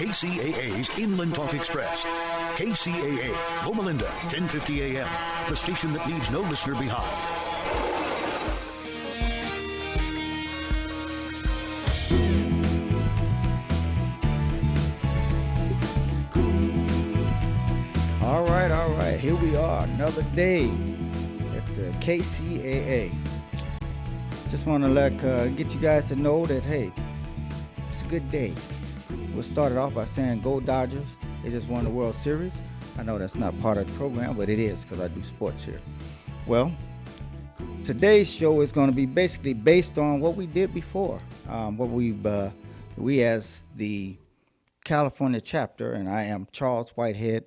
KCAA's Inland Talk Express. KCAA, Loma Linda, 1050 AM, the station that leaves no listener behind. All right. Here we are, another day at the KCAA. Just want to get you guys to know that, hey, it's a good day. We'll start it off by saying go Dodgers. They just won the World Series. I know that's not part of the program, but it is because I do sports here. Well, today's show is going to be basically based on what we did before. We as the California chapter, and I am Charles Whitehead.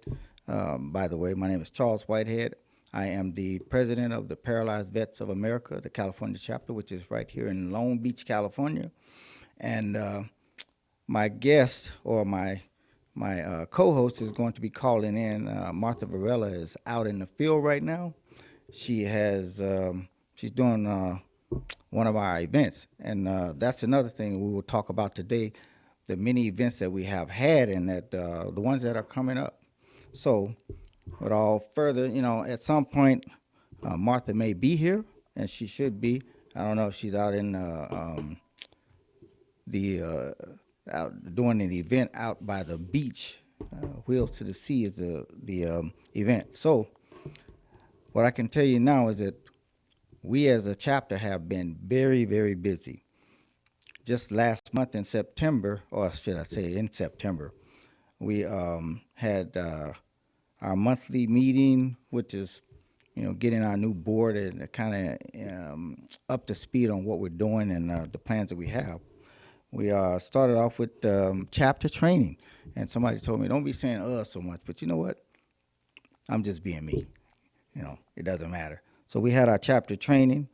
By the way, my name is Charles Whitehead. I am the president of the Paralyzed Vets of America, the California chapter, which is right here in Long Beach, California. And my guest or my co-host is going to be calling in. Martha Varela is out in the field right now. She's doing one of our events, and that's another thing we will talk about today, the many events that we have had and that the ones that are coming up. So without further, at some point, Martha may be here, and she should be. I don't know if she's out in out doing an event out by the beach. Wheels to the Sea is the event. So what I can tell you now is that we as a chapter have been very, very busy. Just last month in September, or should I say in September, we had our monthly meeting, which is, getting our new board and kind of up to speed on what we're doing and the plans that we have. We started off with chapter training, and somebody told me, don't be saying so much, but you know what? I'm just being me. It doesn't matter. So we had our chapter training.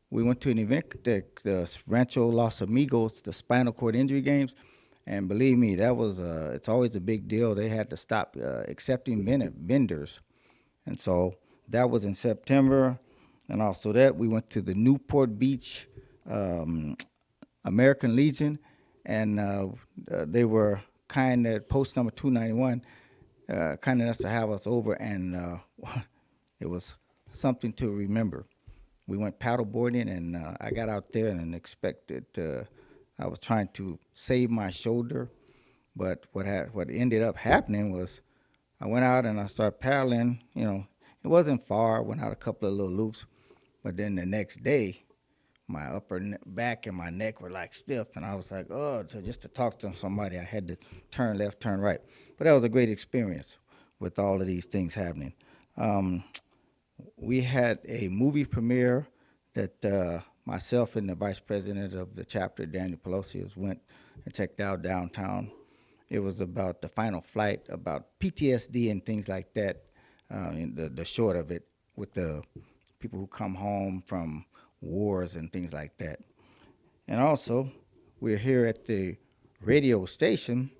We went to an event, the Rancho Los Amigos, the spinal cord injury games. And believe me, that was it's always a big deal. They had to stop accepting vendors. And so that was in September. And also that we went to the Newport Beach American Legion. And they were kind at post number 291, kind enough to have us over. And it was something to remember. We went paddle boarding, and I got out there and expected I was trying to save my shoulder, but what ended up happening was I went out and I started paddling. It wasn't far. I went out a couple of little loops, but then the next day, my upper back and my neck were like stiff, and I was like, just to talk to somebody, I had to turn left, turn right. But that was a great experience with all of these things happening. We had a movie premiere that myself and the vice president of the chapter, Daniel Pelosi, went and checked out downtown. It was about the final flight, about PTSD and things like that, the short of it, with the people who come home from wars and things like that. And also, we're here at the radio station,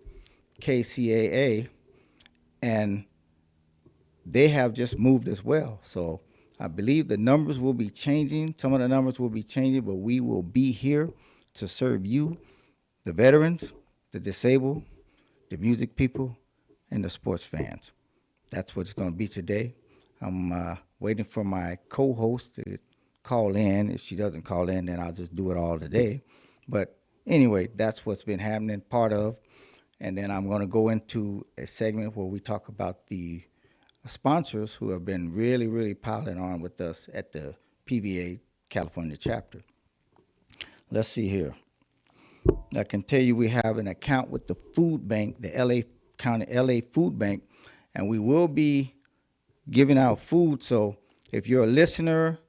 KCAA, and they have just moved as well. So I believe the numbers will be changing. Some of the numbers will be changing, but we will be here to serve you, the veterans, the disabled, the music people, and the sports fans. That's what it's going to be today. I'm waiting for my co-host to call in. If she doesn't call in, then I'll just do it all today. But anyway, that's what's been happening, part of. And then I'm going to go into a segment where we talk about the sponsors who have been really, really piling on with us at the PVA California chapter. Let's see here. I can tell you we have an account with the food bank, the LA Food Bank, and we will be giving out food. So if you're a listener,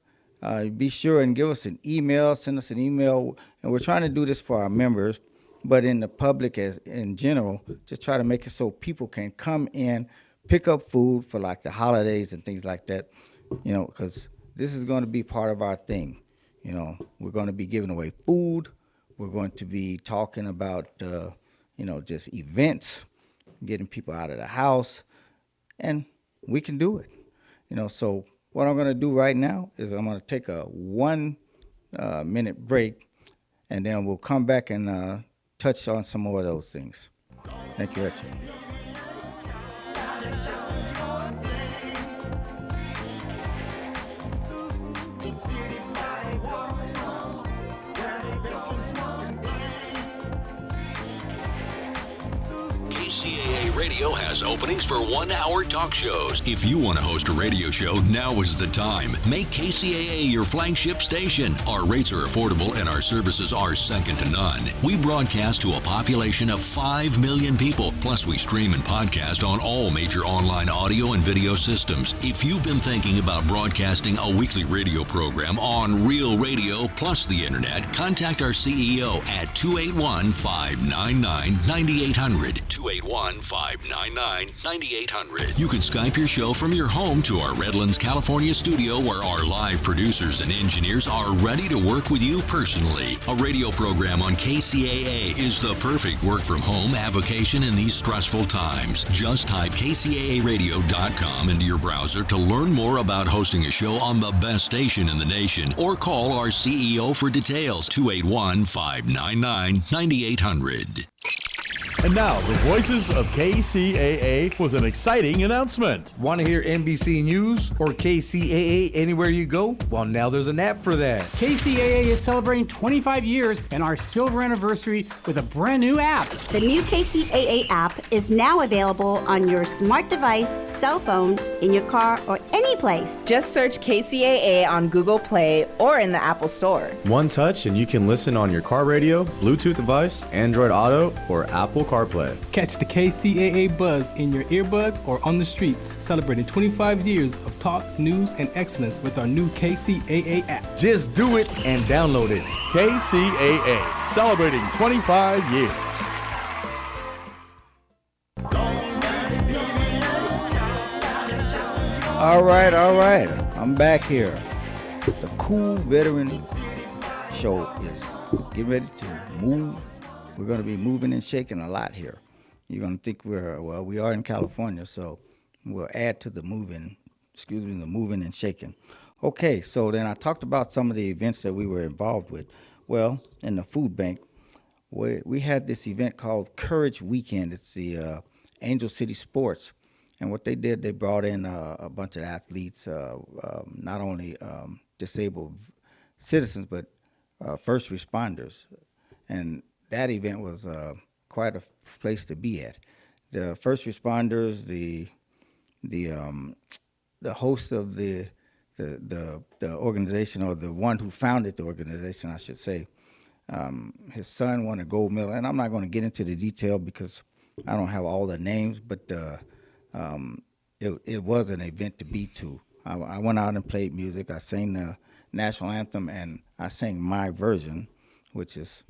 be sure and give us an email, send us an email. And we're trying to do this for our members, but in the public as in general, just try to make it so people can come in, pick up food for like the holidays and things like that, because this is going to be part of our thing. We're going to be giving away food. We're going to be talking about, just events, getting people out of the house, and we can do it. So what I'm going to do right now is I'm going to take a 1 minute break, and then we'll come back and touch on some more of those things. Thank you, Richard. KCAA Radio has openings for 1-hour talk shows. If you want to host a radio show, now is the time. Make KCAA your flagship station. Our rates are affordable and our services are second to none. We broadcast to a population of 5 million people. Plus, we stream and podcast on all major online audio and video systems. If you've been thinking about broadcasting a weekly radio program on Real Radio plus the internet, contact our CEO at 281-599-9800. 281-599-9800. You can Skype your show from your home to our Redlands, California studio where our live producers and engineers are ready to work with you personally. A radio program on KCAA is the perfect work from home avocation in these stressful times. Just type kcaaradio.com into your browser to learn more about hosting a show on the best station in the nation or call our CEO for details. 281-599-9800. And now, the voices of KCAA with an exciting announcement. Want to hear NBC News or KCAA anywhere you go? Well, now there's an app for that. KCAA is celebrating 25 years and our silver anniversary with a brand new app. The new KCAA app is now available on your smart device, cell phone, in your car, or any place. Just search KCAA on Google Play or in the Apple Store. One touch and you can listen on your car radio, Bluetooth device, Android Auto, or Apple CarPlay. Catch the KCAA buzz in your earbuds or on the streets, celebrating 25 years of talk, news, and excellence with our new KCAA app. Just do it and download it. KCAA, celebrating 25 years. All right. I'm back here. The Cool Veteran Show is getting ready to move. We're going to be moving and shaking a lot here. You're going to think we are in California, so we'll add to the moving and shaking. Okay, so then I talked about some of the events that we were involved with. Well, in the food bank, we had this event called Courage Weekend. It's the Angel City Sports. And what they did, they brought in a bunch of athletes, not only disabled citizens, but first responders. And that event was quite a place to be at. The first responders, the host of the organization, or the one who founded the organization, I should say, his son won a gold medal. And I'm not going to get into the detail because I don't have all the names, but it was an event to be to. I went out and played music. I sang the national anthem, and I sang my version, which is,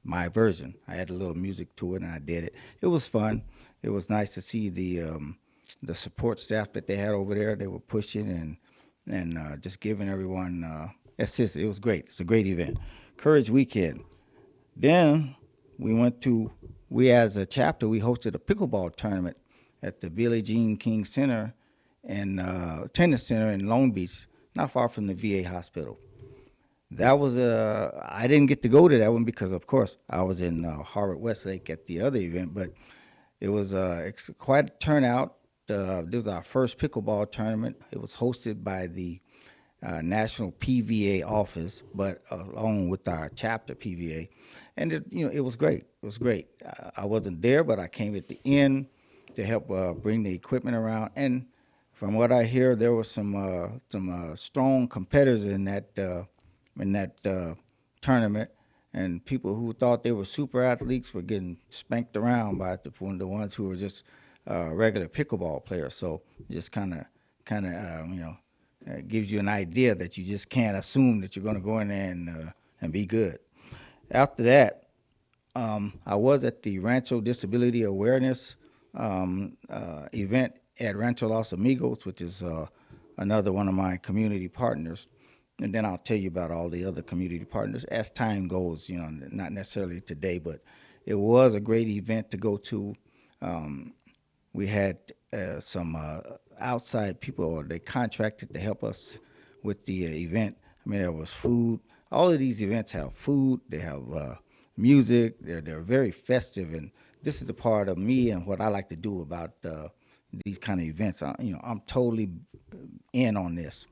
my version. I had a little music to it, and I did it. It was fun. It was nice to see the support staff that they had over there. They were pushing and just giving everyone assist. It was great. It's a great event. Courage Weekend. Then we as a chapter, we hosted a pickleball tournament at the Billie Jean King Center and Tennis Center in Long Beach, not far from the VA hospital. That was I didn't get to go to that one because, of course, I was in Harvard Westlake at the other event, but it was quite a turnout. This was our first pickleball tournament. It was hosted by the National PVA office, but along with our chapter PVA, and it was great. It was great. I wasn't there, but I came at the end to help bring the equipment around. And from what I hear, there were some strong competitors in that tournament, and people who thought they were super athletes were getting spanked around by the ones who were just regular pickleball players. So just kind of gives you an idea that you just can't assume that you're going to go in there and be good. After that, I was at the Rancho Disability Awareness event at Rancho Los Amigos, which is another one of my community partners. And then I'll tell you about all the other community partners as time goes, not necessarily today, but it was a great event to go to. We had some outside people, or they contracted to help us with the event. I mean, there was food. All of these events have food. They have music. They're very festive, and this is the part of me and what I like to do about these kind of events. I'm totally in on this,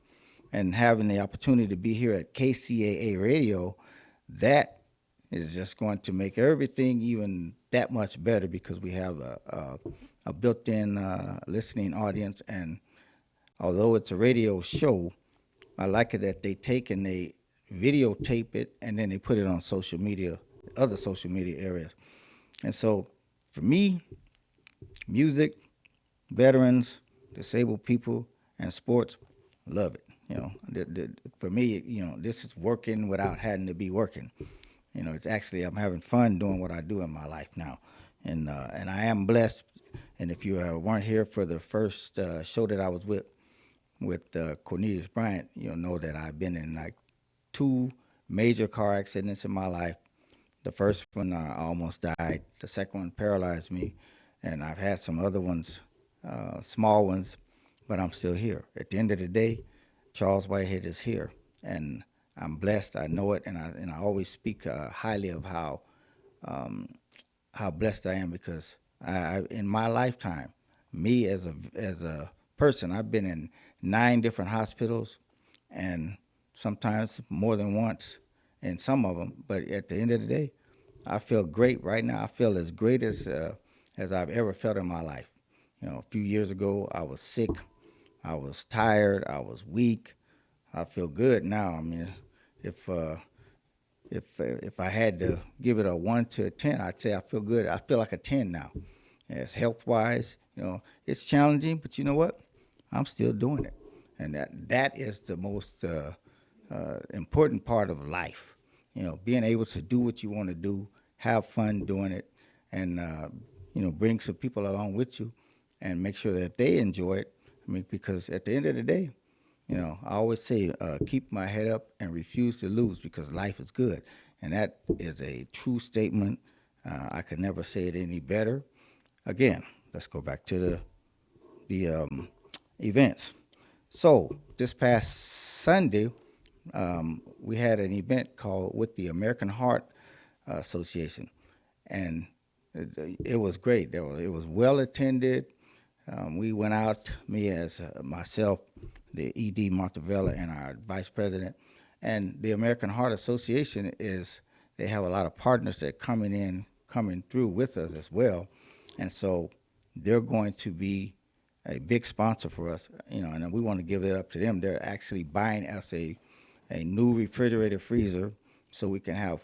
and having the opportunity to be here at KCAA Radio, that is just going to make everything even that much better because we have a built-in listening audience. And although it's a radio show, I like it that they take and they videotape it and then they put it on social media, other social media areas. And so for me, music, veterans, disabled people, and sports, love it. For me, this is working without having to be working. It's actually, I'm having fun doing what I do in my life now. And I am blessed. And if you weren't here for the first show that I was with Cornelius Bryant, you'll know that I've been in like 2 major car accidents in my life. The first one, I almost died. The second one paralyzed me. And I've had some other ones, small ones, but I'm still here. At the end of the day, Charles Whitehead is here. And I'm blessed. I know it, and I always speak highly of how blessed I am because I in my lifetime, me as a person, I've been in 9 different hospitals, and sometimes more than once in some of them. But at the end of the day, I feel great right now. I feel as great as I've ever felt in my life. A few years ago, I was sick, I was tired, I was weak. I feel good now. I mean, if I had to give it a 1 to a 10, I'd say I feel good. I feel like a 10 now. As health-wise, it's challenging, but you know what? I'm still doing it, and that is the most important part of life. Being able to do what you want to do, have fun doing it, and bring some people along with you, and make sure that they enjoy it. I mean, because at the end of the day, I always say, keep my head up and refuse to lose because life is good. And that is a true statement. I could never say it any better. Again, let's go back to the events. So this past Sunday, we had an event called with the American Heart Association. And it was great. It was well attended. We went out, me as myself, the ED Montevella, and our vice president. And the American Heart Association they have a lot of partners that coming through with us as well. And so they're going to be a big sponsor for us, and we want to give it up to them. They're actually buying us a new refrigerator freezer so we can have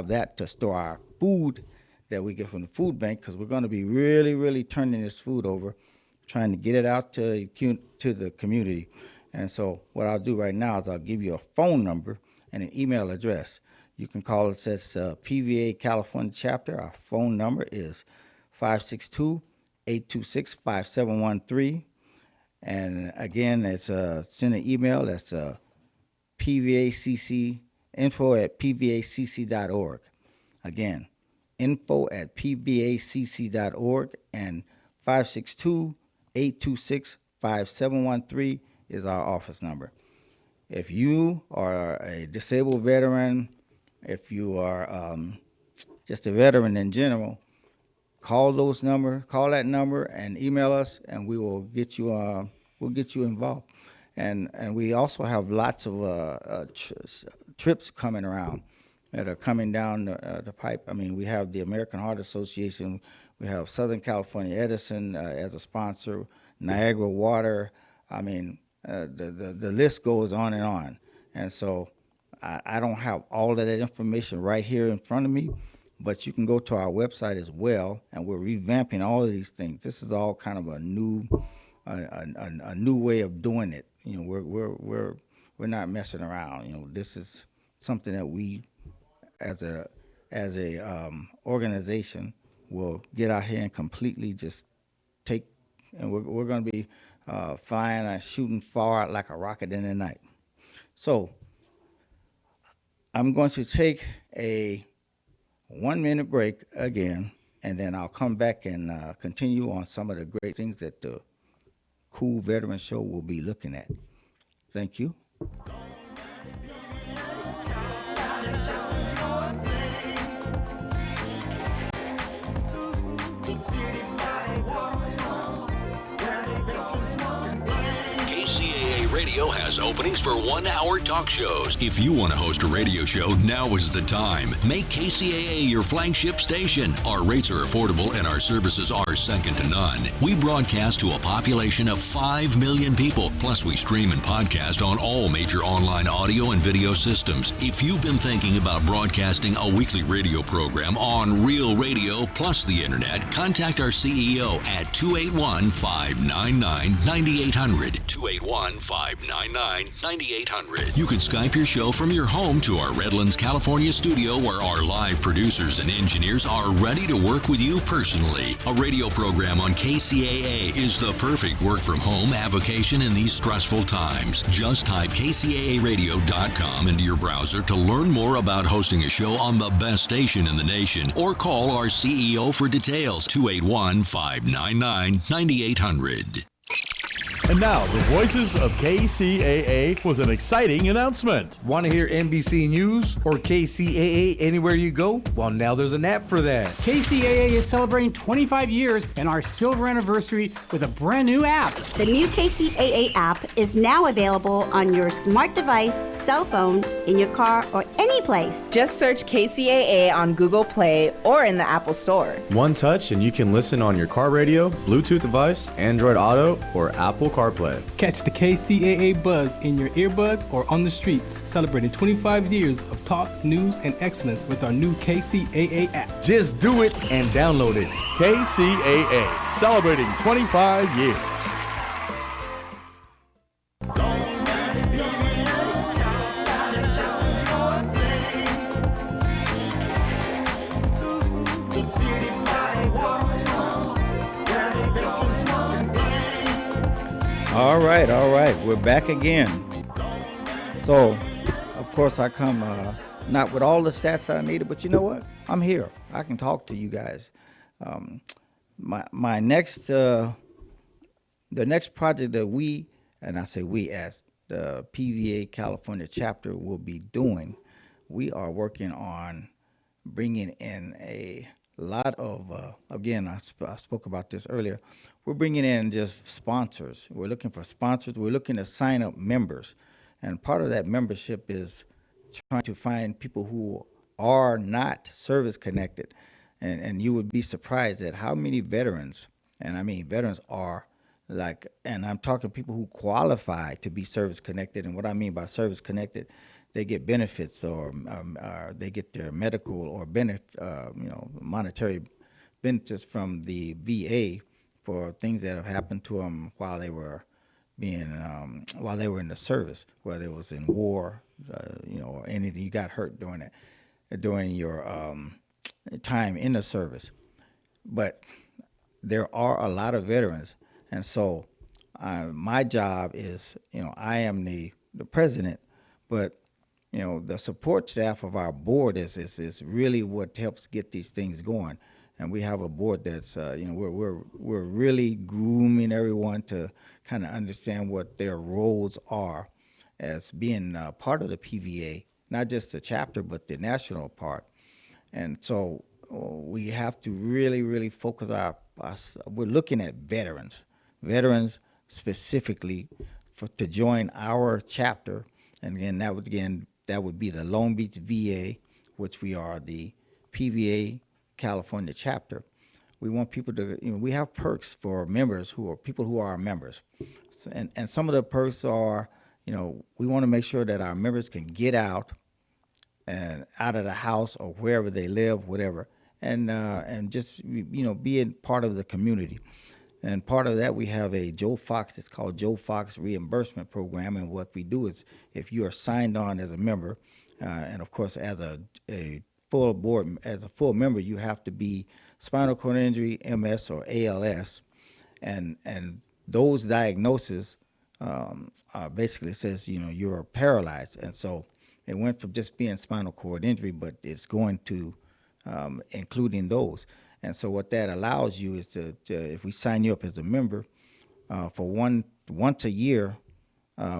that to store our food that we get from the food bank, because we're going to be really, really turning this food over, trying to get it out to the community. And so what I'll do right now is I'll give you a phone number and an email address. You can call us at PVA California chapter. Our phone number is 562-826-5713. And again, it's send an email. That's PVACC, info@pvacc.org. Again, info@pvacc.org, and 562-826-5713 is our office number. If you are a disabled veteran, if you are just a veteran in general, call that number and email us, and we will get you involved. And we also have lots of trips coming around that are coming down the pipe. I mean, we have the American Heart Association, we have Southern California Edison as a sponsor, Niagara Water. I mean, the list goes on and on. And so I don't have all of that information right here in front of me, but you can go to our website as well, and we're revamping all of these things. This is all kind of a new way of doing it. We're not messing around. This is something that we, as a organization, will get out here and completely just take, and we're going to be flying and shooting far out like a rocket in the night. So I'm going to take a 1-minute break again, and then I'll come back and continue on some of the great things that the Cool Veteran Show will be looking at. Thank you. KCAA Radio has openings for 1-hour talk shows. If you want to host a radio show, now is the time. Make KCAA your flagship station. Our rates are affordable and our services are second to none. We broadcast to a population of 5 million people. Plus, we stream and podcast on all major online audio and video systems. If you've been thinking about broadcasting a weekly radio program on Real Radio plus the internet, contact our CEO at 281-599-9800. 281-599-9800. You can Skype your show from your home to our Redlands, California studio where our live producers and engineers are ready to work with you personally. A radio program on KCAA is the perfect work from home avocation in these stressful times. Just type kcaaradio.com into your browser to learn more about hosting a show on the best station in the nation or call our CEO for details. 281-599-9800. And now, the voices of KCAA with an exciting announcement. Want to hear NBC News or KCAA anywhere you go? Well, now there's an app for that. KCAA is celebrating 25 years and our silver anniversary with a brand new app. The new KCAA app is now available on your smart device, cell phone, in your car, or any place. Just search KCAA on Google Play or in the Apple Store. One touch and you can listen on your car radio, Bluetooth device, Android Auto, or Apple CarPlay. Catch the KCAA buzz in your earbuds or on the streets, celebrating 25 years of talk, news, and excellence with our new KCAA app. Just do it and download it. KCAA, celebrating 25 years. All right. We're back again. So, of course, I come not with all the stats I needed, but you know what? I'm here. I can talk to you guys. My next, the next project that we, and I say we as the PVA California chapter will be doing, we are working on bringing in a lot of, again, I spoke about this earlier. We're bringing in just sponsors. We're looking for sponsors. We're looking to sign up members. And part of that membership is trying to find people who are not service connected. And you would be surprised at how many veterans, and I mean veterans are like, and I'm talking people who qualify to be service connected. And what I mean by service connected, they get benefits or they get their medical or monetary benefits from the VA for things that have happened to them while they were in the service, whether it was in war, or anything, you got hurt during your time in the service. But there are a lot of veterans, and so my job is, I am the president, but the support staff of our board is really what helps get these things going. And we have a board that's, we're really grooming everyone to kind of understand what their roles are as being part of the PVA, not just the chapter, but the national part. And so we have to really, really focus we're looking at veterans specifically to join our chapter. And again, that would be the Long Beach VA, which we are the PVA California chapter. We want people to, we have perks for members people who are members. So, and some of the perks are, we want to make sure that our members can get out and out of the house or wherever they live, whatever, and just, be a part of the community. And part of that, we have a Joe Fox, it's called Joe Fox Reimbursement Program. And what we do is, if you are signed on as a member, and of course, as a full board, as a full member, you have to be spinal cord injury, MS, or ALS, and those diagnoses basically says you're paralyzed, and so it went from just being spinal cord injury, but it's going to including those, and so what that allows you is to if we sign you up as a member for once a year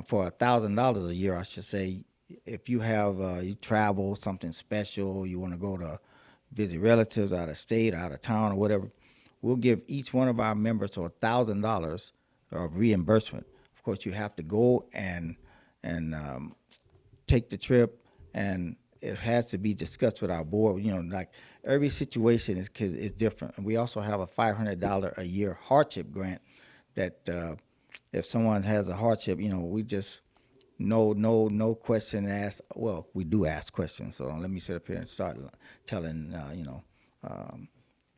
for $1,000 a year, I should say. If you have you travel something special, you want to go to visit relatives out of state, out of town, or whatever, we'll give each one of our members $1,000 of reimbursement. Of course, you have to go and take the trip, and it has to be discussed with our board. You know, like every situation is different. And we also have a $500 a year hardship grant that if someone has a hardship, you know, we just no question asked. Well, we do ask questions. So let me sit up here and start telling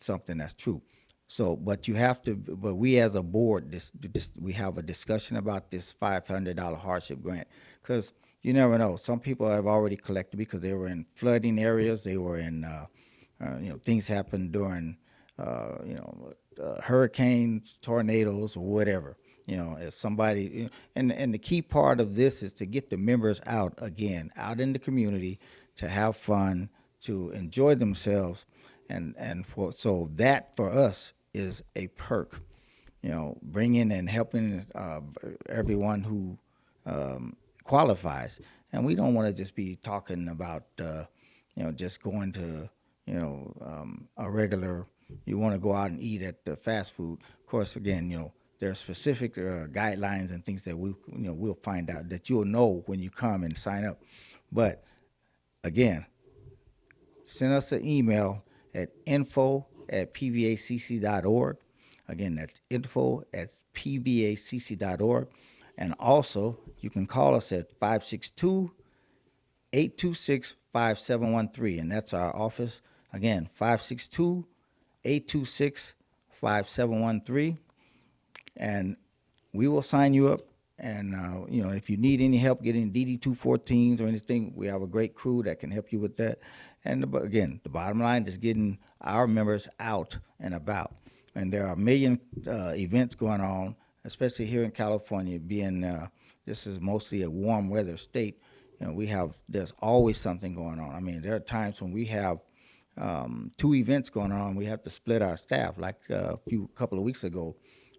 something that's true. So, but you have to. But we as a board, we have a discussion about this $500 hardship grant, because you never know. Some people have already collected because they were in flooding areas. They were in, things happened during, hurricanes, tornadoes, or whatever. You know, if somebody, and the key part of this is to get the members out again, out in the community, to have fun, to enjoy themselves, so that for us is a perk. You know, bringing and helping everyone who qualifies, and we don't want to just be talking about just going to a regular. You want to go out and eat at the fast food. Of course, again, there are specific guidelines and things that we'll find out that you'll know when you come and sign up. But again, send us an email at info@pvacc.org. Again, that's info@pvacc.org. And also, you can call us at 562-826-5713, and that's our office. Again, 562-826-5713, and we will sign you up. And, if you need any help getting DD-214s or anything, we have a great crew that can help you with that. And again, the bottom line is getting our members out and about. And there are a million events going on, especially here in California, being this is mostly a warm weather state. There's always something going on. I mean, there are times when we have 2 events going on. We have to split our staff, like a couple of weeks ago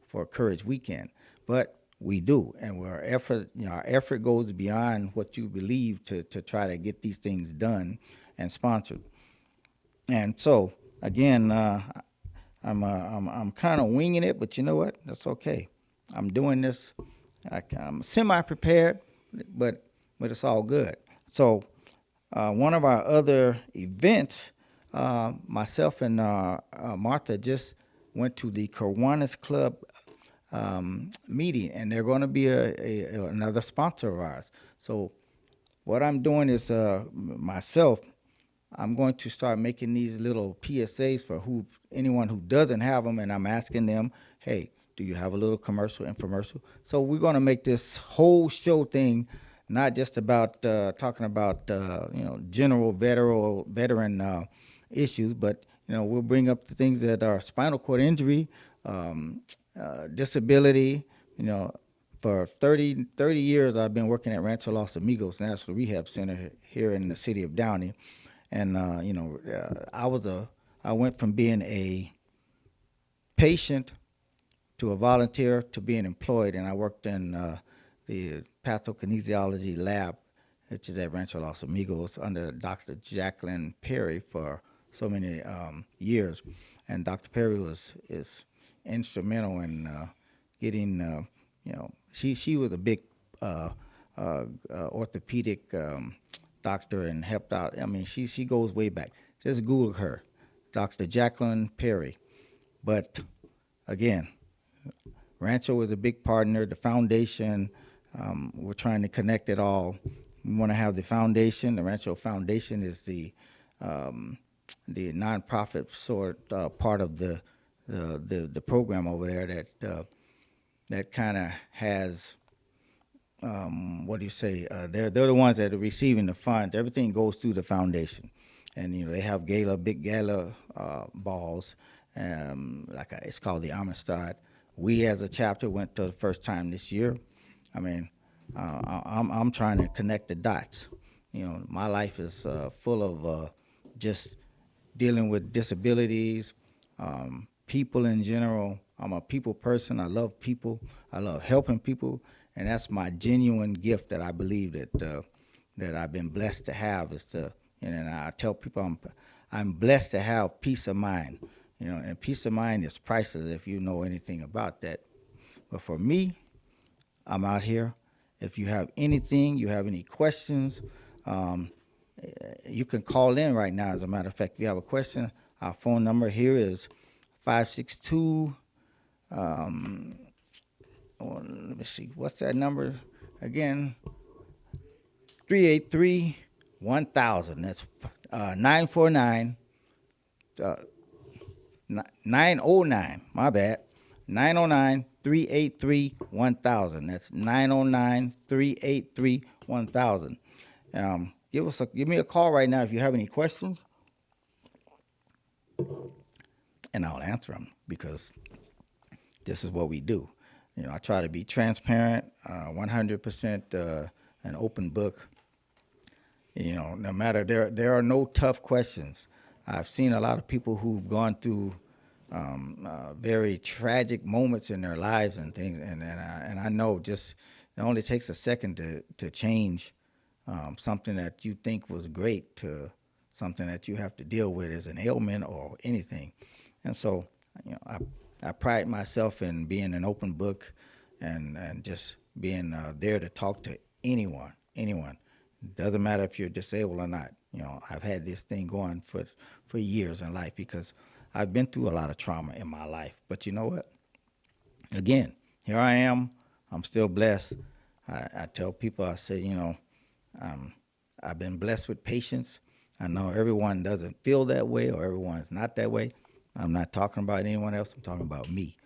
for Courage Weekend. But we do, and our effort goes beyond what you believe to try to get these things done and sponsored. And so again, I'm kind of winging it, but you know what? That's okay. I'm doing this. I'm semi-prepared, but it's all good. So one of our other events, myself and Martha just went to the Kiwanis Club meeting, and they're going to be another sponsor of ours. So what I'm doing is myself, I'm going to start making these little PSAs for anyone who doesn't have them, and I'm asking them, hey, do you have a little commercial, infomercial? So we're going to make this whole show thing not just about talking about general veteran issues, but we'll bring up the things that are spinal cord injury, disability. For 30 years I've been working at Rancho Los Amigos National Rehab Center here in the city of Downey. And I went from being a patient to a volunteer to being employed, and I worked in the pathokinesiology lab, which is at Rancho Los Amigos, under Dr. Jacqueline Perry for so many years. And Dr. Perry is instrumental in getting, she was a big orthopedic doctor and helped out. I mean, she goes way back. Just Google her, Dr. Jacqueline Perry. But again, Rancho is a big partner. The foundation, we're trying to connect it all. We want to have the foundation. The Rancho Foundation is the nonprofit sort part of the program over there that kind of has. What do you say? They're the ones that are receiving the funds. Everything goes through the foundation, and they have big gala balls, it's called the Amistad. We as a chapter went to the first time this year. I mean, I'm trying to connect the dots. My life is full of just dealing with disabilities, people in general. I'm a people person. I love people. I love helping people. And that's my genuine gift that I believe that I've been blessed to have, is to, and I tell people I'm blessed to have peace of mind. and peace of mind is priceless if you know anything about that. But for me, I'm out here. If you have anything, you have any questions, you can call in right now. As a matter of fact, if you have a question, our phone number here is 562. Let me see. What's that number again? 383-1000. That's 949. 909. My bad. 909-383-1000. That's 909-383-1000. Give me a call right now if you have any questions, and I'll answer them, because this is what we do. I try to be transparent, 100% an open book. No matter, there are no tough questions. I've seen a lot of people who've gone through very tragic moments in their lives and things, and I know just it only takes a second to change something that you think was great to something that you have to deal with as an ailment or anything. And so, I pride myself in being an open book and just being there to talk to anyone. Doesn't matter if you're disabled or not. I've had this thing going for years in life, because I've been through a lot of trauma in my life. But you know what? Again, here I am. I'm still blessed. I tell people, I say, I've been blessed with patience. I know everyone doesn't feel that way, or everyone's not that way. I'm not talking about anyone else. I'm talking about me.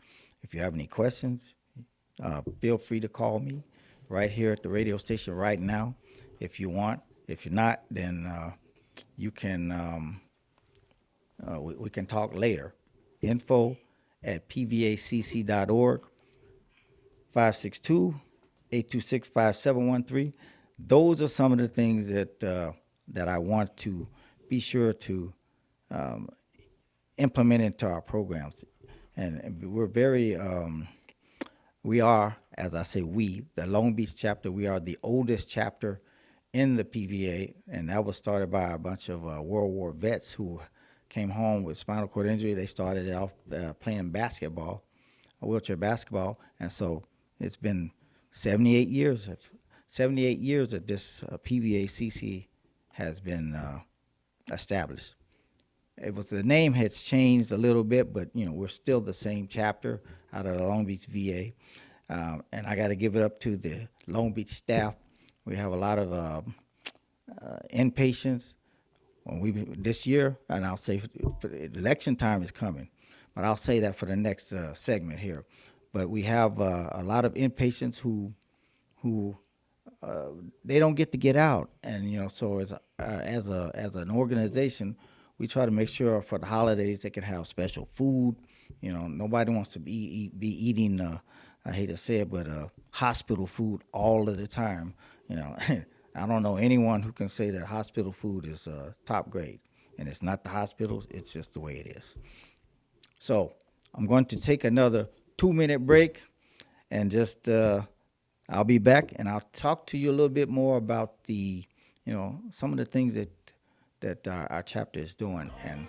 If you have any questions, feel free to call me right here at the radio station right now if you want. If you're not, then you can, we can talk later. info@pvacc.org, 562-826-5713. Those are some of the things that I want to be sure to implement into our programs. And we're very, we are, as I say, the Long Beach chapter, we are the oldest chapter in the PVA, and that was started by a bunch of World War vets who came home with spinal cord injury. They started off playing basketball, wheelchair basketball, and so it's been 78 years that this PVACC has been established. The name has changed a little bit, but we're still the same chapter out of the Long Beach VA. And I got to give it up to the Long Beach staff. We have a lot of inpatients. This year, and I'll say election time is coming, but I'll say that for the next segment here. But we have a lot of inpatients who they don't get to get out, and so as an organization, we try to make sure for the holidays they can have special food. Nobody wants to be eating. I hate to say it, but hospital food all of the time. I don't know anyone who can say that hospital food is top grade, and it's not the hospitals. It's just the way it is. So I'm going to take another 2-minute break, and just I'll be back, and I'll talk to you a little bit more about some of the things that our chapter is doing. And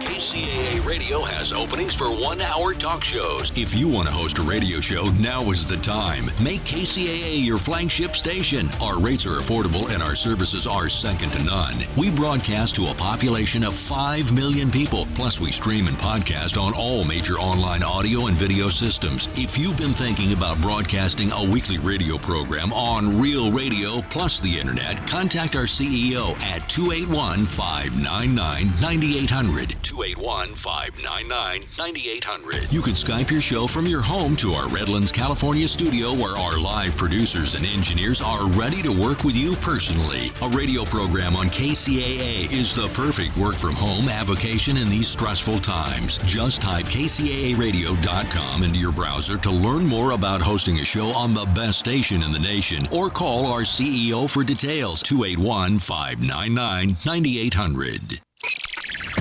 KCAA Radio has openings for 1-hour talk shows. If you want to host a radio show, now is the time. Make KCAA your flagship station. Our rates are affordable and our services are second to none. We broadcast to a population of 5 million people. Plus, we stream and podcast on all major online audio and video systems. If you've been thinking about broadcasting a weekly radio program on Real Radio plus the internet, contact our CEO at 281-599-9800. 281-599-9800. You can Skype your show from your home to our Redlands, California studio, where our live producers and engineers are ready to work with you personally. A radio program on KCAA is the perfect work from home avocation in these stressful times. Just type kcaaradio.com into your browser to learn more about hosting a show on the best station in the nation, or call our CEO for details, 281-599-9800.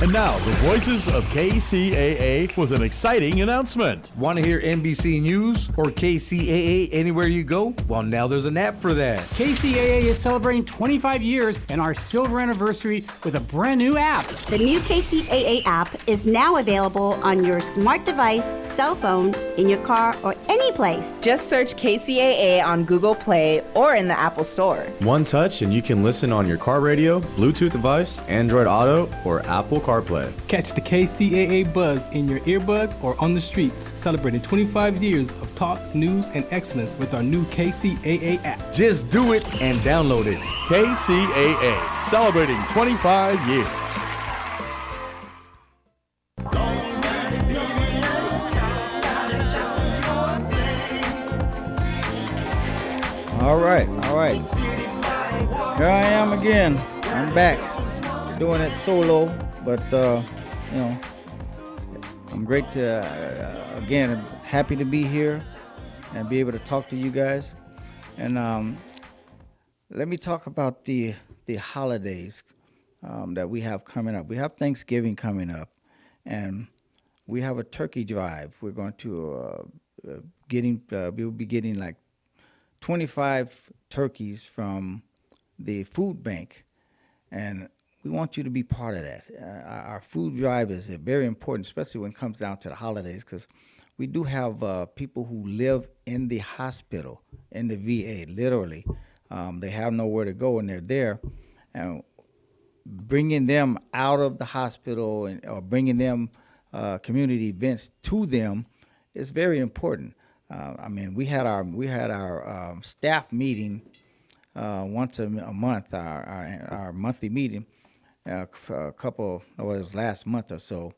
And now, the voices of KCAA with an exciting announcement. Want to hear NBC News or KCAA anywhere you go? Well, now there's an app for that. KCAA is celebrating 25 years and our silver anniversary with a brand new app. The new KCAA app is now available on your smart device, cell phone, in your car, or any place. Just search KCAA on Google Play or in the Apple Store. One touch and you can listen on your car radio, Bluetooth device, Android Auto, or Apple CarPlay. Catch the KCAA buzz in your earbuds or on the streets, celebrating 25 years of talk, news, and excellence with our new KCAA app. Just do it and download it. KCAA, celebrating 25 years. All right. Here I am again. I'm back doing it solo, but I'm great to again happy to be here and be able to talk to you guys. And let me talk about the holidays that we have coming up. We have Thanksgiving coming up, and we have a turkey drive. We're going to we'll be getting like 25 turkeys from the food bank, and we want you to be part of that. Our food drive is very important, especially when it comes down to the holidays, because we do have people who live in the hospital, in the VA, literally. They have nowhere to go, and they're there. And bringing them out of the hospital or bringing them community events to them is very important. We had our staff meeting once a month, our monthly meeting, it was last month or so.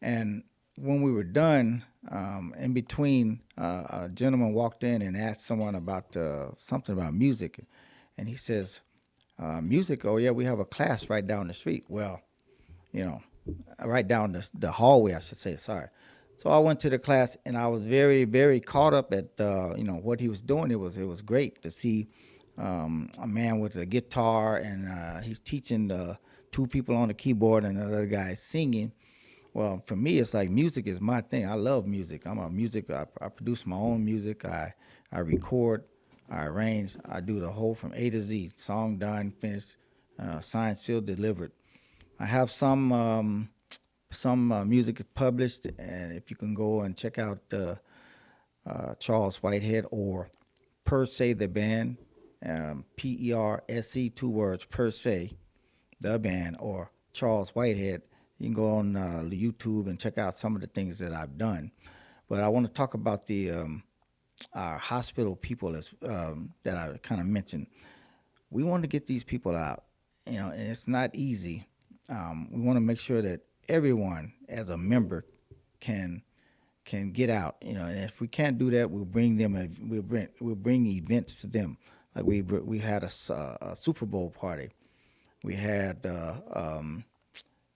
And when we were done, in between, a gentleman walked in and asked someone about something about music. And he says, music? Oh, yeah, we have a class right down the street. Well, right down the hallway, I should say, sorry. So I went to the class, and I was very, very caught up at what he was doing. It was great to see a man with a guitar, and he's teaching two people on the keyboard and another guy singing. Well, for me, it's like music is my thing. I love music. I'm a music. I produce my own music. I record. I arrange. I do the whole from A to Z. Song done, finished, signed, sealed, delivered. I have some music published, and if you can go and check out Charles Whitehead or Per Se the band, PERSE, 2 words, Per Se the band, or Charles Whitehead. You can go on YouTube and check out some of the things that I've done. But I want to talk about our hospital people that I kind of mentioned. We want to get these people out, and it's not easy. We want to make sure that everyone as a member can get out, and if we can't do that, we'll bring events to them. Like we had a Super Bowl party. We had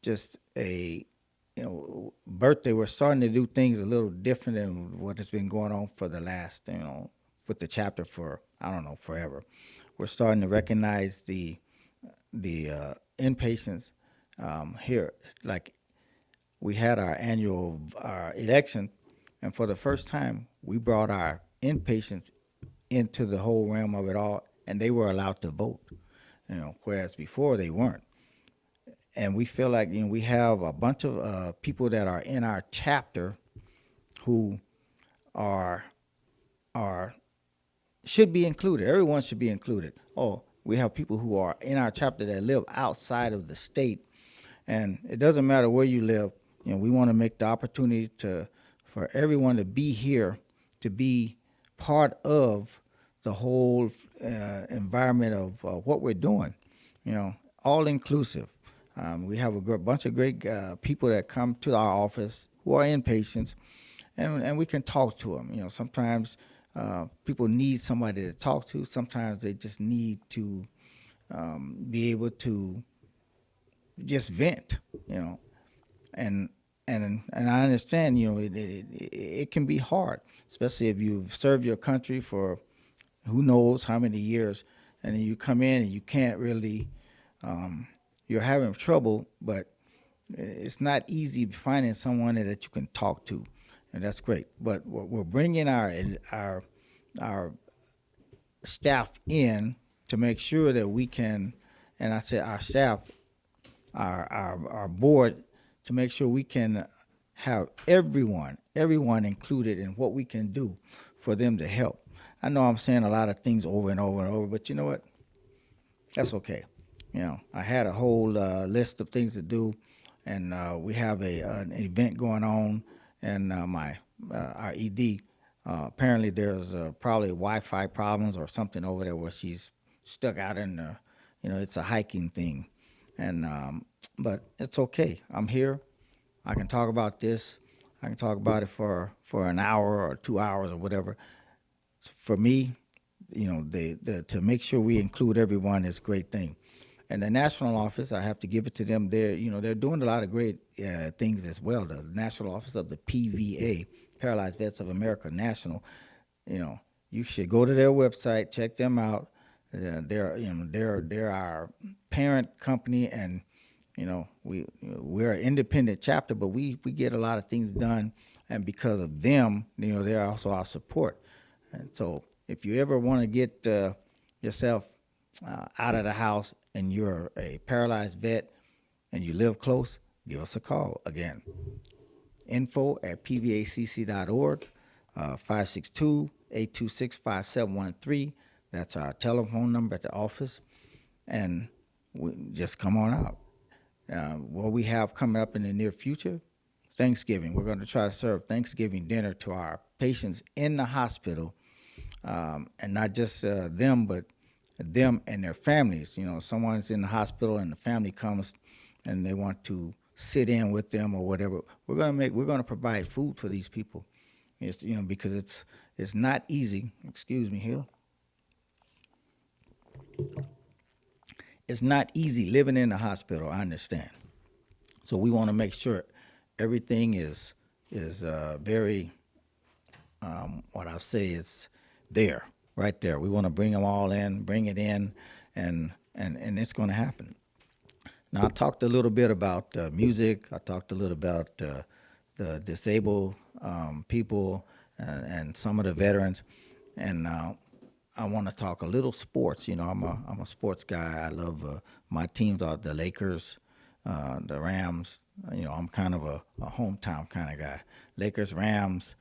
just a birthday. We're starting to do things a little different than what has been going on for the last with the chapter for forever. We're starting to recognize the inpatients here. Like, we had our annual election, and for the first time, we brought our inpatients into the whole realm of it all, and they were allowed to vote, whereas before they weren't. And we feel like we have a bunch of people that are in our chapter who should be included. Everyone should be included. Oh, we have people who are in our chapter that live outside of the state, and it doesn't matter where you live. We want to make the opportunity for everyone to be here, to be part of the whole environment of what we're doing. All inclusive. We have a bunch of great people that come to our office who are inpatients, and we can talk to them. Sometimes people need somebody to talk to. Sometimes they just need to be able to just vent. And I understand, it can be hard, especially if you've served your country for who knows how many years, and then you come in and you can't really, you're having trouble, but it's not easy finding someone that you can talk to, and that's great. But we're bringing our staff in to make sure that we can, and I say our staff, our board, to make sure we can have everyone included in what we can do for them to help. I know I'm saying a lot of things over and over and over, but you know what? That's okay. You know, I had a whole list of things to do, and we have an event going on, and our ED, apparently there's probably Wi-Fi problems or something over there where she's stuck out in the, it's a hiking thing, and but it's okay. I'm here. I can talk about this. I can talk about it for an hour or 2 hours or whatever. For me, to make sure we include everyone is a great thing. And the national office, I have to give it to them. They're doing a lot of great things as well. The national office of the PVA, Paralyzed Vets of America National. You should go to their website, check them out. They're our parent company, and we're an independent chapter, but we get a lot of things done, and because of them, they're also our support. And so if you ever want to get yourself out of the house and you're a paralyzed vet and you live close, give us a call. Again, info@pvacc.org, 562-826-5713. That's our telephone number at the office, and just come on out. What we have coming up in the near future, Thanksgiving. We're going to try to serve Thanksgiving dinner to our patients in the hospital, and not just them, but them and their families. Someone's in the hospital and the family comes and they want to sit in with them or whatever. We're going to provide food for these people. Because it's not easy. Excuse me here. It's not easy living in the hospital, I understand. So we want to make sure everything is very, what I'll say is there, right there. We want to bring them all in, bring it in, and it's going to happen. Now, I talked a little bit about music. I talked a little about the disabled people and some of the veterans, and I want to talk a little sports. I'm a sports guy. I love my teams are the Lakers, the Rams. I'm kind of a hometown kind of guy. Lakers, Rams,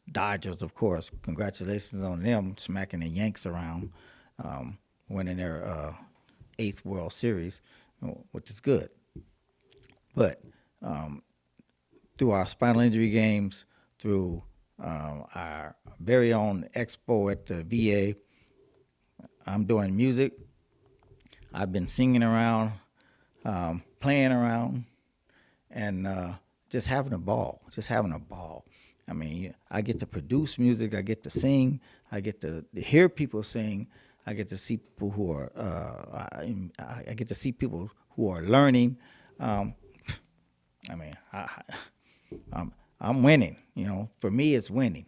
Dodgers, of course. Congratulations on them smacking the Yanks around, winning their 8th World Series, which is good. But through our spinal injury games, through our very own expo at the VA, I'm doing music. I've been singing around, playing around, and just having a ball. I mean, I get to produce music. I get to sing. I get to hear people sing. I get to see people who are. I get to see people who are learning. I'm winning. For me, it's winning,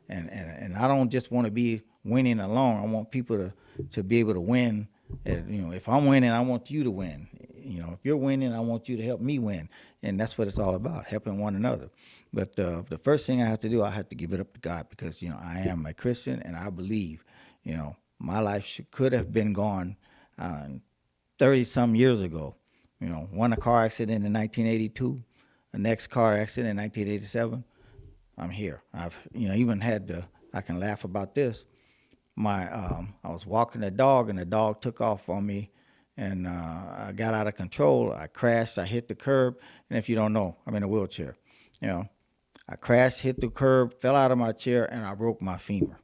and I don't just want to be winning alone. I want people to be able to win. If I'm winning, I want you to win. If you're winning, I want you to help me win, and that's what it's all about, helping one another. But the first thing I have to do, I have to give it up to God, because I am a Christian, and I believe, my life could have been gone 30-some years ago. One a car accident in 1982, the next car accident in 1987. I'm here. I've even had I can laugh about this. I was walking the dog, and the dog took off on me, and I got out of control. I crashed. I hit the curb, and if you don't know, I'm in a wheelchair. I crashed, hit the curb, fell out of my chair, and I broke my femur.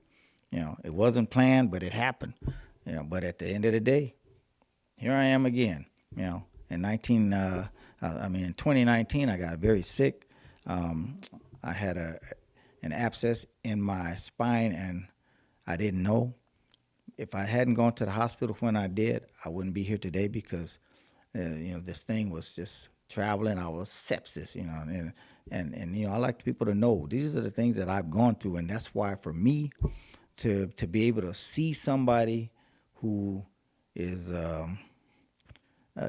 It wasn't planned, but it happened. But at the end of the day, here I am again. In 2019, I got very sick. I had an abscess in my spine, and I didn't know. If I hadn't gone to the hospital when I did, I wouldn't be here today, because this thing was just traveling. I was sepsis, and I like people to know these are the things that I've gone through, and that's why for me to be able to see somebody who is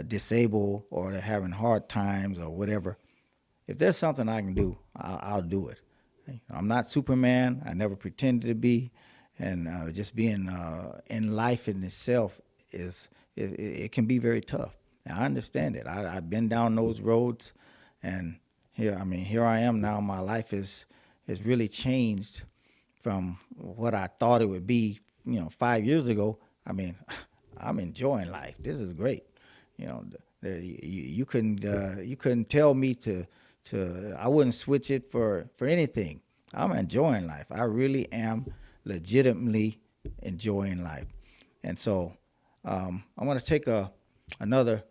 disabled or they're having hard times or whatever, if there's something I can do, I'll do it. I'm not Superman. I never pretended to be, and just being in life in itself it can be very tough. Now, I understand it. I've been down those roads, and here I am now. My life is really changed from what I thought it would be, 5 years ago. I mean, I'm enjoying life. This is great. You couldn't tell me to I wouldn't switch it for anything. I'm enjoying life. I really am legitimately enjoying life. And so I'm going to take another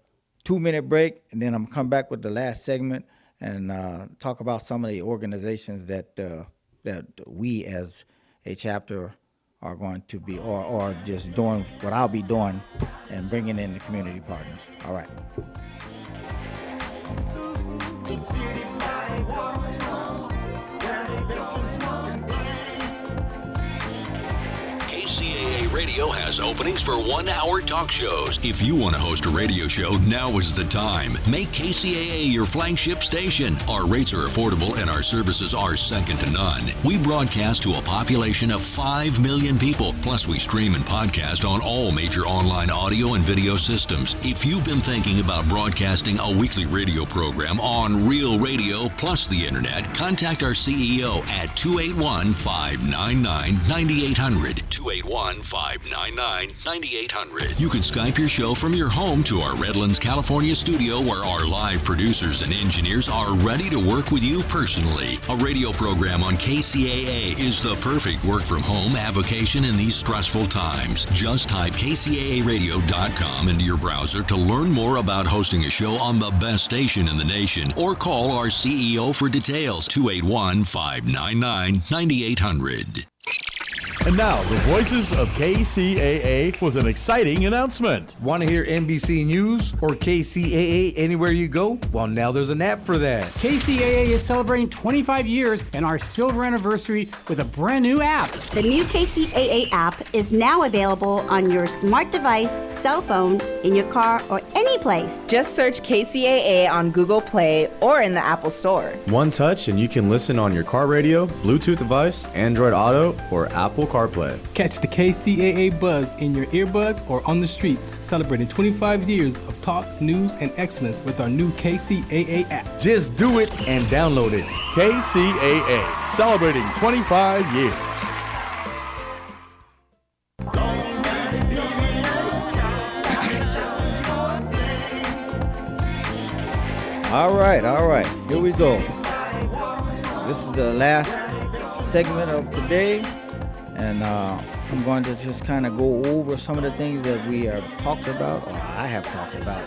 2-minute break, and then I'm going to come back with the last segment and talk about some of the organizations that we as a chapter are going to be, or just doing what I'll be doing and bringing in the community partners. All right. KCAA Radio has openings for 1-hour talk shows. If you want to host a radio show, now is the time. Make KCAA your flagship station. Our rates are affordable and our services are second to none. We broadcast to a population of 5 million people. Plus, we stream and podcast on all major online audio and video systems. If you've been thinking about broadcasting a weekly radio program on Real Radio plus the internet, contact our CEO at 281-599-9800. 281-599-9800. You can Skype your show from your home to our Redlands, California studio, where our live producers and engineers are ready to work with you personally. A radio program on KCAA is the perfect work from home avocation in these stressful times. Just type kcaaradio.com into your browser to learn more about hosting a show on the best station in the nation, or call our CEO for details, 281-599-9800. And now, the voices of KCAA with an exciting announcement. Want to hear NBC News or KCAA anywhere you go? Well, now there's an app for that. KCAA is celebrating 25 years and our silver anniversary with a brand new app. The new KCAA app is now available on your smart device, cell phone, in your car, or any place. Just search KCAA on Google Play or in the Apple Store. One touch and you can listen on your car radio, Bluetooth device, Android Auto, or Apple CarPlay. Catch the KCAA buzz in your earbuds or on the streets, celebrating 25 years of talk, news, and excellence with our new KCAA app. Just do it and download it. KCAA, celebrating 25 years. All right. Here we go. This is the last segment of today, and I'm going to just kind of go over some of the things that we have talked about, or I have talked about,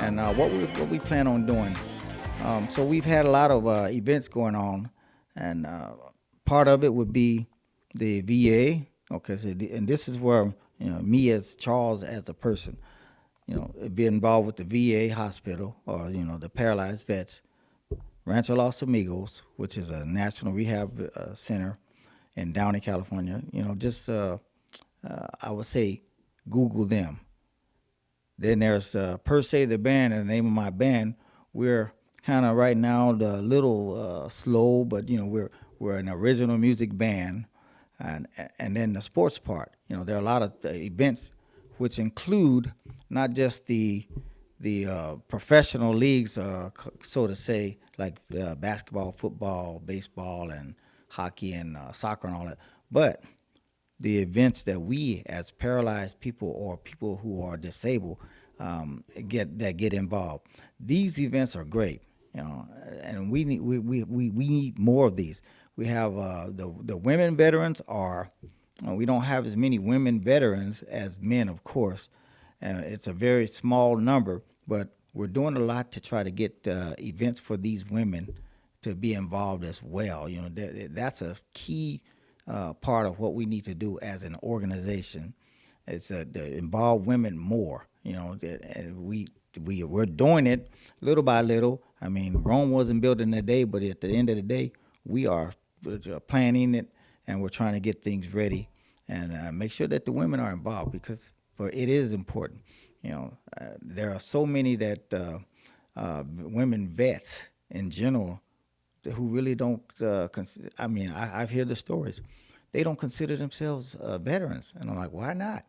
and what we plan on doing. So we've had a lot of events going on, and part of it would be the VA. Okay, so and this is where me as Charles as a person, be involved with the VA hospital, or the paralyzed vets, Rancho Los Amigos, which is a national rehab center in Downey, California. I would say Google them. Then there's Per Se the band, and the name of my band. We're kind of right now the little slow, but we're an original music band, and then the sports part. There are a lot of events which include not just the professional leagues, so to say, like basketball, football, baseball, and hockey, and soccer, and all that, but the events that we as paralyzed people or people who are disabled get involved. These events are great, and we need more of these. We have the women veterans are. We don't have as many women veterans as men, of course. It's a very small number, but we're doing a lot to try to get events for these women to be involved as well. That's a key part of what we need to do as an organization. It's to involve women more. And we're doing it little by little. I mean, Rome wasn't built in a day, but at the end of the day, we are planning it, and we're trying to get things ready and make sure that the women are involved, because it is important. There are so many that women vets in general who really don't consider. I mean, I've heard the stories. They don't consider themselves veterans, and I'm like, why not?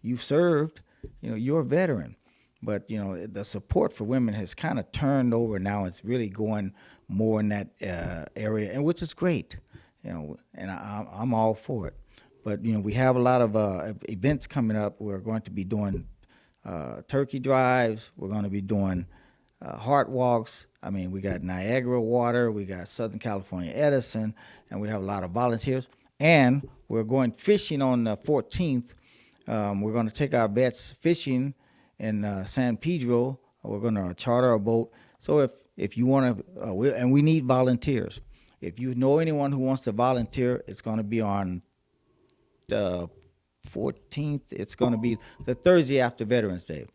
You've served, you're a veteran. But the support for women has kind of turned over now. It's really going more in that area, and which is great, and I'm all for it. But we have a lot of events coming up. We're going to be doing turkey drives. We're going to be doing heart walks. I mean, we got Niagara Water, we got Southern California Edison, and we have a lot of volunteers. And we're going fishing on the 14th. We're going to take our vets fishing in San Pedro. We're going to charter a boat. So if you want to, and we need volunteers. If you know anyone who wants to volunteer, it's going to be on the 14th. It's going to be the Thursday after Veterans Day.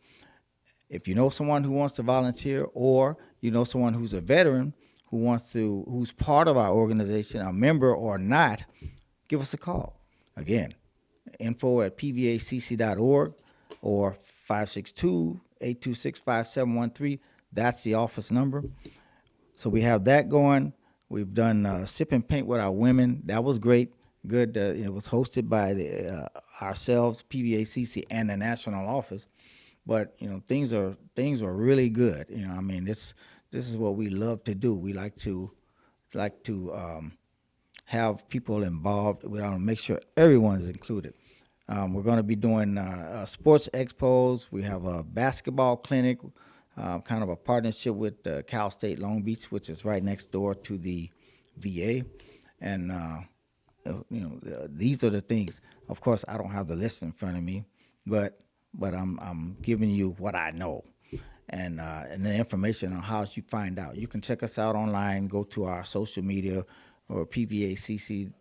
If you know someone who wants to volunteer, or you know someone who's a veteran who's part of our organization, a member or not, give us a call. Again, info@pvacc.org or 562-826-5713. That's the office number. So we have that going. We've done sip and paint with our women. That was great. Good. It was hosted by ourselves, PVACC, and the national office. But things are really good. I mean, this is what we love to do. We like to have people involved. We want to make sure everyone's included. We're going to be doing sports expos. We have a basketball clinic, kind of a partnership with Cal State Long Beach, which is right next door to the VA. And these are the things. Of course, I don't have the list in front of me, but I'm giving you what I know, and the information on how you find out. You can check us out online. Go to our social media or pvacc.org,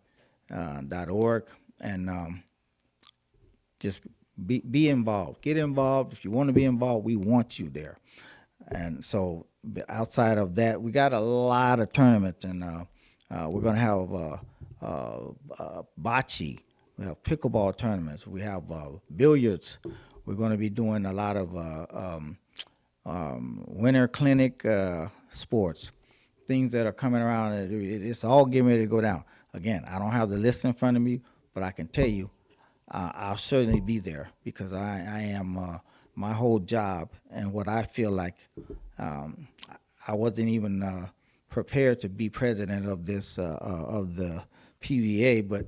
and just be involved. Get involved. If you want to be involved, we want you there. And so outside of that, we got a lot of tournaments, and we're going to have bocce. We have pickleball tournaments. We have billiards. We're going to be doing a lot of winter clinic sports, things that are coming around. It's all getting ready to go down. Again, I don't have the list in front of me, but I can tell you I'll certainly be there, because I am my whole job and what I feel like. I wasn't even prepared to be president of this of the PVA, but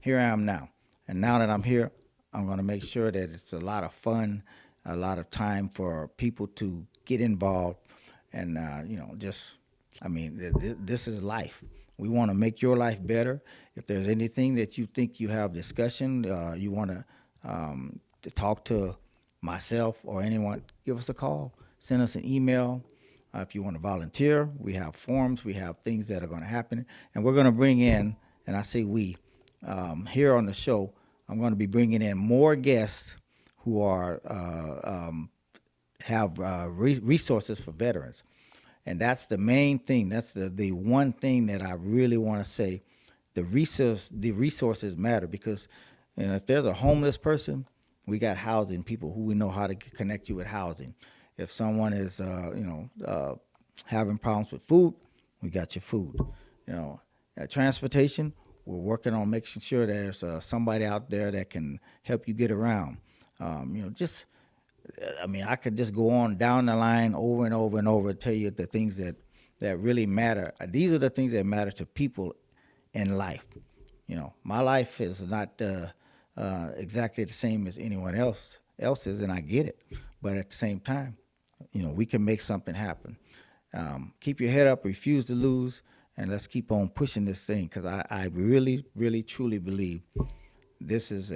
here I am now. And now that I'm here, I'm going to make sure that it's a lot of fun, a lot of time for people to get involved, and this is life. We want to make your life better. If there's anything that you think you have discussion, you want to talk to myself or anyone, give us a call. Send us an email. If you want to volunteer, we have forms. We have things that are going to happen. And we're going to bring in, and I say we, here on the show, I'm going to be bringing in more guests who are have resources for veterans. And that's the main thing. That's the one thing that I really want to say. The resources matter, because if there's a homeless person, we got housing people who we know how to connect you with housing. If someone is having problems with food, we got your food. Transportation, we're working on making sure there's somebody out there that can help you get around. I could just go on down the line over and over and over and tell you the things that really matter. These are the things that matter to people in life. My life is not exactly the same as anyone else's, and I get it. But at the same time, we can make something happen. Keep your head up, refuse to lose, and let's keep on pushing this thing, because I really, really, truly believe this is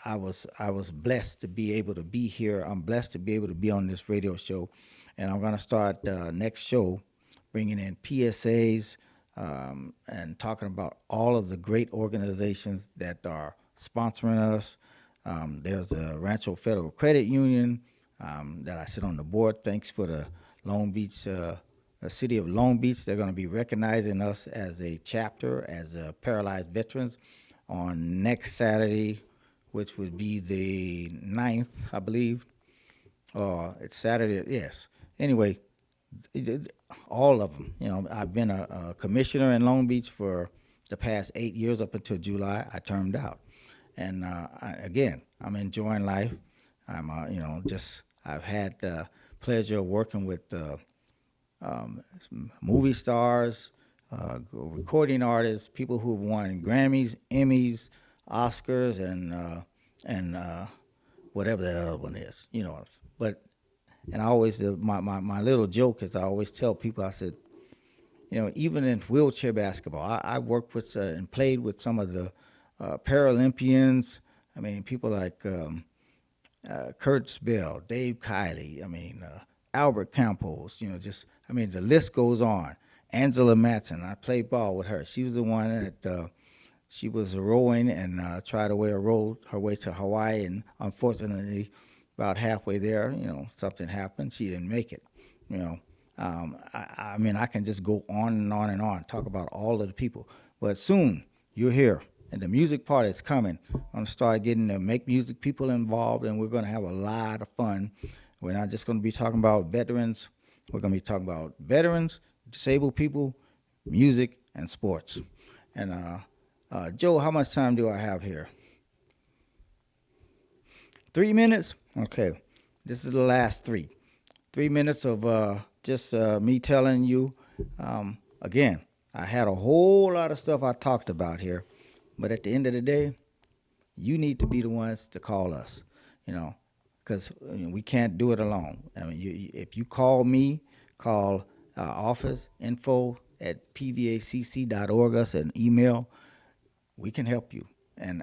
I was blessed to be able to be here. I'm blessed to be able to be on this radio show, and I'm going to start next show bringing in PSAs and talking about all of the great organizations that are sponsoring us. There's the Rancho Federal Credit Union that I sit on the board. Thanks for the Long Beach, city of Long Beach. They're going to be recognizing us as a chapter, as paralyzed veterans, on next Saturday, which would be the 9th, I believe. It's Saturday, yes. Anyway, all of them. You know, I've been a commissioner in Long Beach for the past 8 years up until July. I termed out. And I'm enjoying life. I'm, I've had the pleasure of working with movie stars, recording artists, people who've won Grammys, Emmys, Oscars, and whatever that other one is, you know. And I always, my little joke is I always tell people, I said, you know, even in wheelchair basketball, I worked with and played with some of the Paralympians. I mean, people like Kurt Bell, Dave Kiley, Albert Campos, you know, the list goes on. Angela Matson, I played ball with her. She was the one that she was rowing and tried to row her way to Hawaii, and unfortunately, about halfway there, you know, something happened. She didn't make it. You know, I can just go on and on and on, talk about all of the people. But soon you're here, and the music part is coming. I'm gonna start getting the Make Music people involved, and we're gonna have a lot of fun. We're not just gonna be talking about veterans. We're gonna be talking about veterans, disabled people, music, and sports. And Joe, how much time do I have here? 3 minutes? Okay, this is the last 3 minutes of just me telling you. Again, I had a whole lot of stuff I talked about here, but at the end of the day, you need to be the ones to call us, you know, because we can't do it alone. I mean, if you call me, call our office, info@pvacc.org, us an email, we can help you. And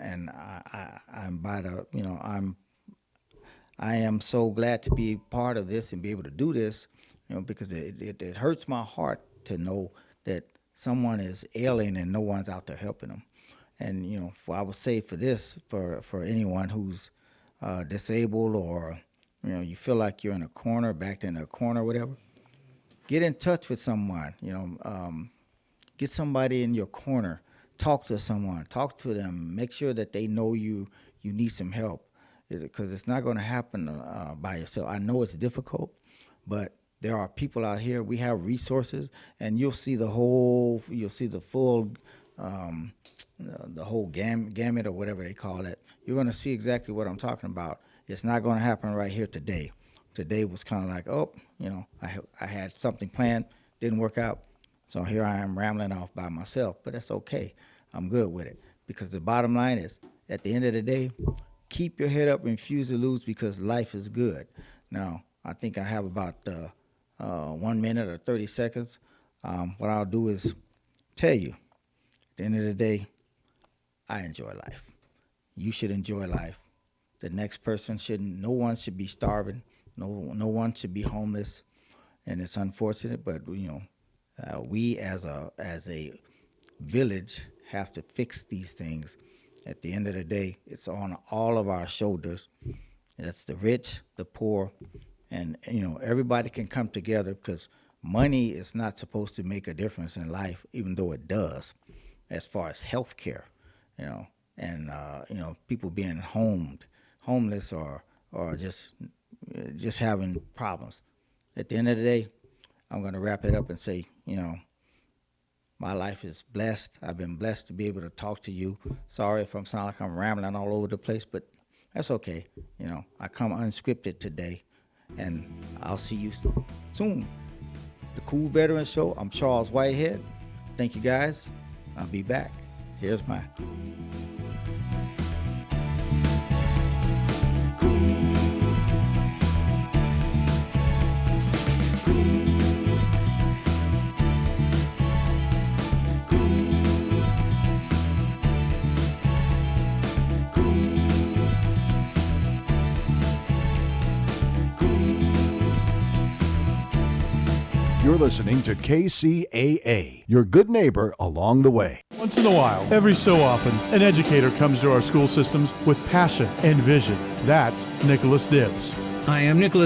I am so glad to be part of this and be able to do this, you know, because it hurts my heart to know that someone is ailing and no one's out there helping them. And, you know, I would say for anyone who's disabled, or, you know, you feel like you're in a corner, backed in a corner, whatever, get in touch with someone, you know, get somebody in your corner, talk to someone, talk to them, make sure that they know you need some help. Because it's not going to happen by yourself. I know it's difficult, but there are people out here. We have resources, and you'll see the full, the whole gamut or whatever they call it. You're going to see exactly what I'm talking about. It's not going to happen right here today. Today was kind of like, oh, you know, I had something planned, didn't work out, so here I am rambling off by myself. But that's okay. I'm good with it, because the bottom line is, at the end of the day, keep your head up and refuse to lose, because life is good. Now, I think I have about 1 minute or 30 seconds. What I'll do is tell you, at the end of the day, I enjoy life. You should enjoy life. The next person shouldn't. No one should be starving. No one should be homeless. And it's unfortunate, but you know, we as a village have to fix these things. At the end of the day, it's on all of our shoulders. That's the rich, the poor, and you know, everybody can come together, because money is not supposed to make a difference in life, even though it does, as far as health care, you know, and you know, people being homeless or just having problems. At the end of the day, I'm going to wrap it up and say, you know, my life is blessed. I've been blessed to be able to talk to you. Sorry if I sound like I'm rambling all over the place, but that's okay. You know, I come unscripted today, and I'll see you soon. The Cool Veteran Show. I'm Charles Whitehead. Thank you, guys. I'll be back. Here's my... You're listening to KCAA, your good neighbor along the way. Once in a while, every so often, an educator comes to our school systems with passion and vision. That's Nicholas Dibbs. I am Nicholas